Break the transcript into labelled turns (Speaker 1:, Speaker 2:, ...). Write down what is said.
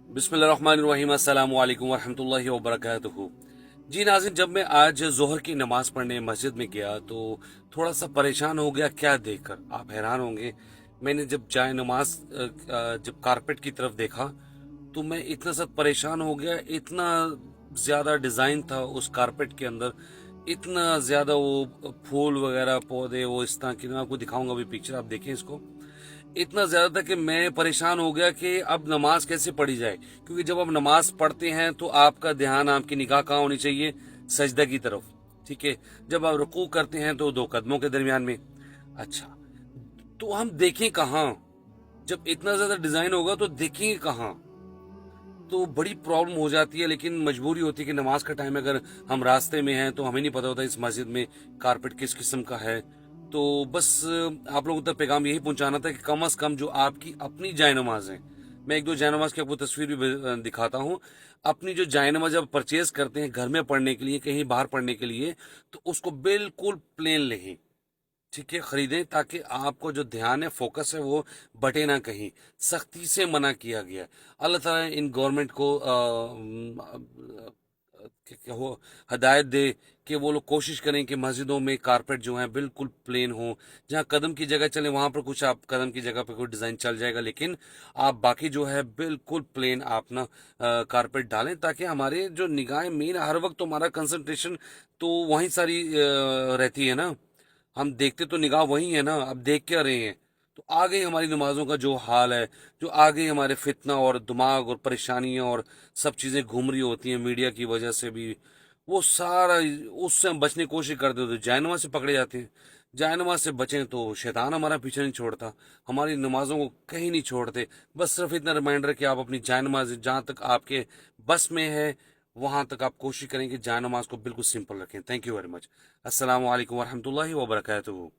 Speaker 1: बिस्मिल्लाहिर्रहमानिर्रहीम अस्सलामु अलैकुम वरहमतुल्लाहि वबरकातुहू। जी नाज़रीन, जब मैं आज जोहर की नमाज़ पढ़ने मस्जिद में गया तो थोड़ा सा परेशान हो गया। क्या देखकर आप हैरान होंगे। मैंने जब जाए नमाज जब कारपेट की तरफ देखा तो मैं इतना सा परेशान हो गया। इतना ज़्यादा डिज़ाइन था उस कारपेट के अंदर, इतना ज़्यादा वो फूल वगैरह पौधे, वो इस तरह की। मैं आपको दिखाऊंगा अभी पिक्चर, आप देखें इसको। इतना ज्यादा था कि मैं परेशान हो गया कि अब नमाज कैसे पढ़ी जाए, क्योंकि जब आप नमाज पढ़ते हैं तो आपका ध्यान, आपकी निगाह कहाँ होनी चाहिए? सजदा की तरफ। ठीक है। जब आप रुकू करते हैं तो दो कदमों के दरमियान में। अच्छा, तो हम देखें कहाँ? जब इतना ज्यादा डिजाइन होगा तो देखेंगे कहाँ? तो बड़ी प्रॉब्लम हो जाती है, लेकिन मजबूरी होती है कि नमाज का टाइम, अगर हम रास्ते में हैं तो हमें नहीं पता होता इस मस्जिद में कारपेट किस किस्म का है। तो बस आप लोगों तक पैगाम यही पहुंचाना था कि कम से कम जो आपकी अपनी जाय नमाज है, मैं एक दो जाय नमाज की आपको तस्वीर भी दिखाता हूँ। अपनी जो जाय नमाज जब परचेज करते हैं घर में पढ़ने के लिए, कहीं बाहर पढ़ने के लिए, तो उसको बिल्कुल प्लेन लें। ठीक है, खरीदें, ताकि आपको जो ध्यान है, फोकस है, वो बटे ना कहीं। सख्ती से मना किया गया है। अल्लाह ताला इन गवर्नमेंट को हो हदायत दे कि वो लोग कोशिश करें कि मस्जिदों में कारपेट जो है बिल्कुल प्लेन हो। जहाँ कदम की जगह चले वहां पर कुछ आप कदम की जगह पर कोई डिजाइन चल जाएगा, लेकिन आप बाकी जो है बिल्कुल प्लेन आप ना कारपेट डालें, ताकि हमारे जो निगाहें, मेन हर वक्त तो हमारा कंसंट्रेशन तो वहीं सारी रहती है ना। हम देखते तो निगाह वही है ना, अब देख क्या रहे हैं? तो आगे हमारी नमाजों का जो हाल है, जो आगे हमारे फितना और दिमाग और परेशानियां और सब चीजें घूम रही होती हैं मीडिया की वजह से भी, वो सारा उससे हम बचने की कोशिश करते हो तो जायनमाज से पकड़े जाते हैं। जायनमाज से बचें तो शैतान हमारा पीछे नहीं छोड़ता, हमारी नमाजों को कहीं नहीं छोड़ते। बस सिर्फ इतना रिमाइंडर कि आप अपनी जायनमाज जहाँ तक आपके बस में है वहां तक आप कोशिश करें कि जायनमाज को बिल्कुल सिंपल रखें। Thank you very much. अस्सलाम वालेकुम वरहमतुल्लाहि वबरकातुहू।